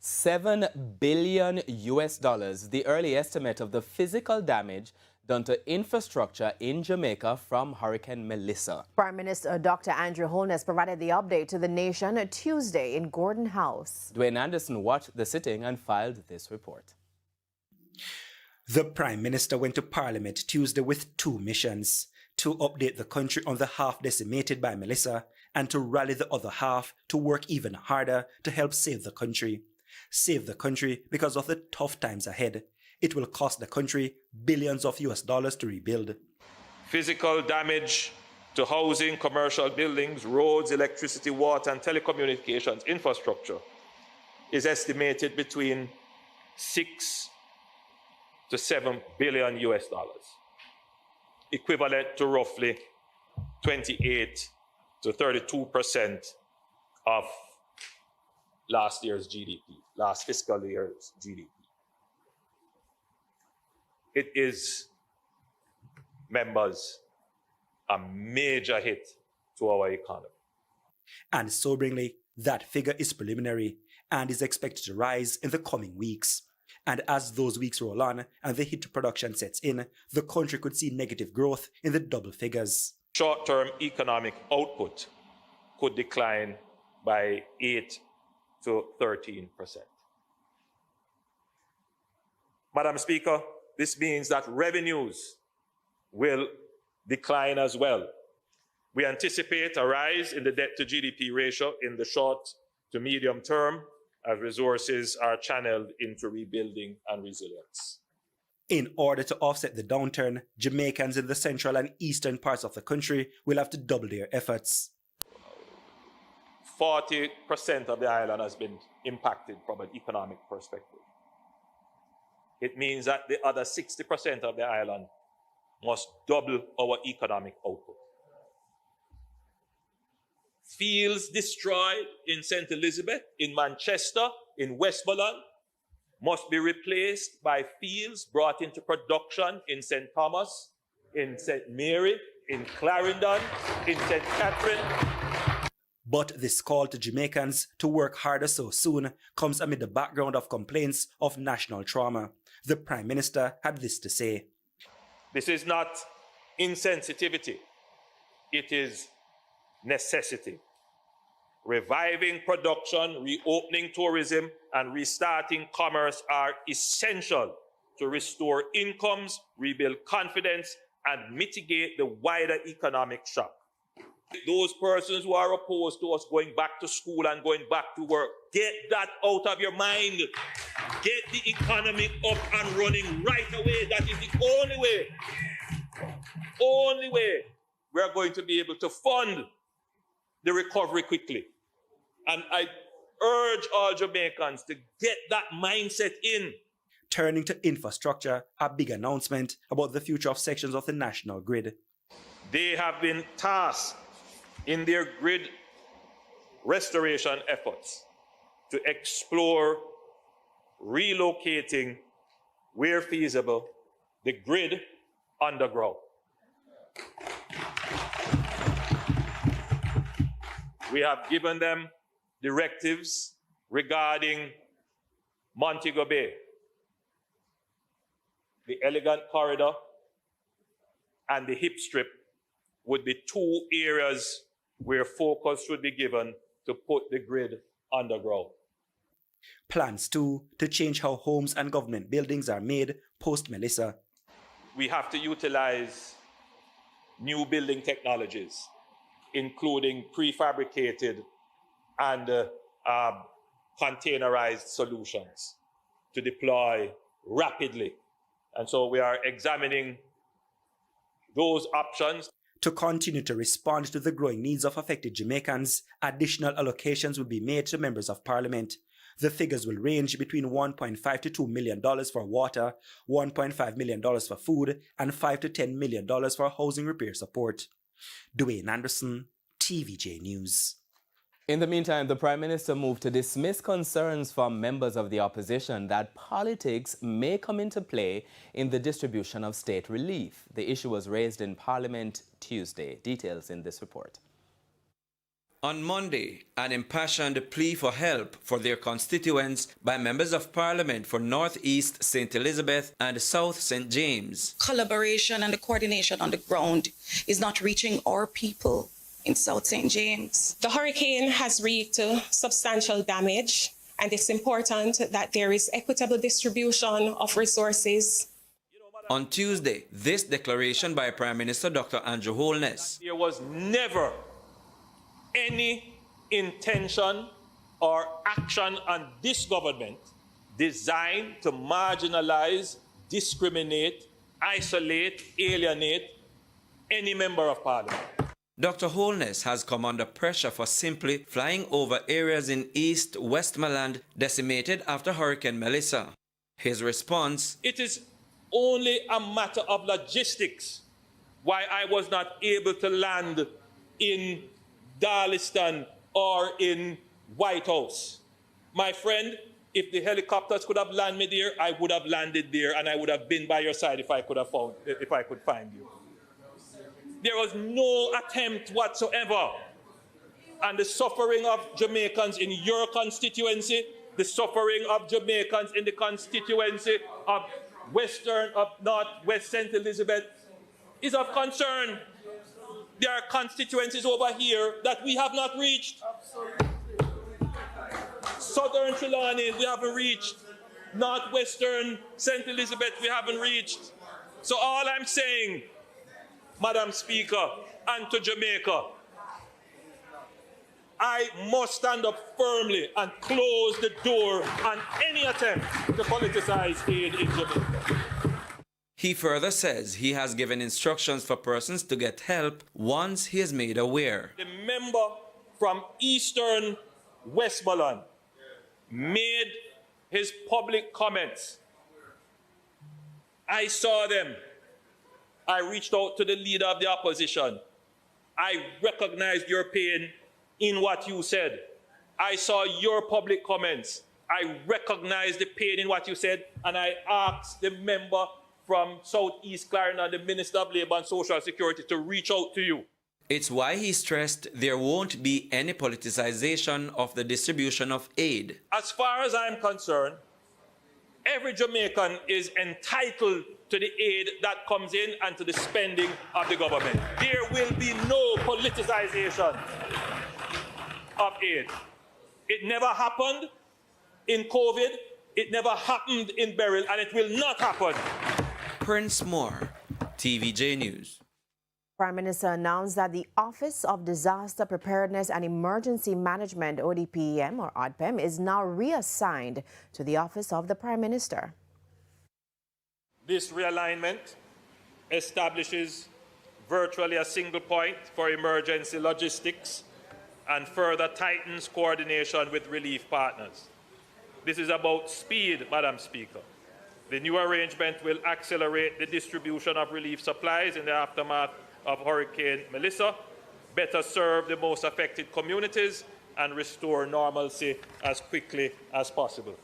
$7 billion US, the early estimate of the physical damage done to infrastructure in Jamaica from Hurricane Melissa. Prime Minister Dr. Andrew Holness provided the update to the nation Tuesday in Gordon House. Dwayne Anderson watched the sitting and filed this report. The Prime Minister went to Parliament Tuesday with two missions: to update the country on the half decimated by Melissa and to rally the other half to work even harder to help save the country. Save the country because of the tough times ahead. It will cost the country billions of US dollars to rebuild. Physical damage to housing, commercial buildings, roads, electricity, water, and telecommunications infrastructure is estimated between 6 to 7 billion US dollars, equivalent to roughly 28 to 32% of last year's GDP, last fiscal year's GDP. It is, members, a major hit to our economy. And soberingly, that figure is preliminary and is expected to rise in the coming weeks. And as those weeks roll on and the hit to production sets in, the country could see negative growth in the double figures. Short-term economic output could decline by 8 to 13%. Madam Speaker, this means that revenues will decline as well. We anticipate a rise in the debt to GDP ratio in the short to medium term as resources are channeled into rebuilding and resilience. In order to offset the downturn, Jamaicans in the central and eastern parts of the country will have to double their efforts. 40% of the island has been impacted from an economic perspective. It means that the other 60% of the island must double our economic output. Fields destroyed in St. Elizabeth, in Manchester, in Westmoreland must be replaced by fields brought into production in St. Thomas, in St. Mary, in Clarendon, in St. Catherine. But this call to Jamaicans to work harder so soon comes amid the background of complaints of national trauma. The Prime Minister had this to say. This is not insensitivity, it is necessity. Reviving production, reopening tourism, and restarting commerce are essential to restore incomes, rebuild confidence, and mitigate the wider economic shock. Those persons who are opposed to us going back to school and going back to work, get that out of your mind. Get the economy up and running right away. That is the only way we are going to be able to fund the recovery quickly. And I urge all Jamaicans to get that mindset in. Turning to infrastructure, a big announcement about the future of sections of the national grid. They have been tasked in their grid restoration efforts to explore relocating, where feasible, the grid underground. We have given them directives regarding Montego Bay, the Elegant Corridor, and the Hip Strip would be two areas where focus should be given to put the grid underground. Plans too to change how homes and government buildings are made post-Melissa. We have to utilize new building technologies, including prefabricated and containerized solutions to deploy rapidly. And so we are examining those options. To continue to respond to the growing needs of affected Jamaicans, additional allocations will be made to members of Parliament. The figures will range between $1.5 to $2 million for water, $1.5 million for food, and $5 to $10 million for housing repair support. Dwayne Anderson, TVJ News. In the meantime, the Prime Minister moved to dismiss concerns from members of the opposition that politics may come into play in the distribution of state relief. The issue was raised in Parliament Tuesday. Details in this report. On Monday, an impassioned plea for help for their constituents by members of Parliament for North East St. Elizabeth and South St. James. Collaboration and the coordination on the ground is not reaching our people in South St. James. The hurricane has wreaked substantial damage, and it's important that there is equitable distribution of resources. On Tuesday, this declaration by Prime Minister Dr. Andrew Holness. There was never any intention or action on this government designed to marginalize, discriminate, isolate, alienate any member of Parliament. Dr. Holness has come under pressure for simply flying over areas in East Westmoreland decimated after Hurricane Melissa. His response: it is only a matter of logistics why I was not able to land in Darliston or in White House. My friend, if the helicopters could have landed me there, I would have landed there, and I would have been by your side if I could find you. There was no attempt whatsoever. And the suffering of Jamaicans in your constituency, the suffering of Jamaicans in the constituency of North West St. Elizabeth is of concern. There are constituencies over here that we have not reached. Southern Trelawney, we haven't reached. Northwestern St. Elizabeth, we haven't reached. So all I'm saying, Madam Speaker, and to Jamaica, I must stand up firmly and close the door on any attempt to politicize aid in Jamaica. He further says he has given instructions for persons to get help once he is made aware. The member from Eastern Westmoreland made his public comments. I saw them. I reached out to the leader of the opposition. I recognized your pain in what you said. I saw your public comments. I recognized the pain in what you said, and I asked the member from Southeast Clarendon, the Minister of Labour and Social Security, to reach out to you. It's why he stressed there won't be any politicization of the distribution of aid. As far as I'm concerned, every Jamaican is entitled to the aid that comes in and to the spending of the government. There will be no politicization of aid. It never happened in COVID, it never happened in Beryl, and it will not happen. Prince Moore, TVJ News. Prime Minister announced that the Office of Disaster Preparedness and Emergency Management, ODPEM or ODPEM, is now reassigned to the Office of the Prime Minister. This realignment establishes virtually a single point for emergency logistics and further tightens coordination with relief partners. This is about speed, Madam Speaker. The new arrangement will accelerate the distribution of relief supplies in the aftermath of Hurricane Melissa, better serve the most affected communities, and restore normalcy as quickly as possible.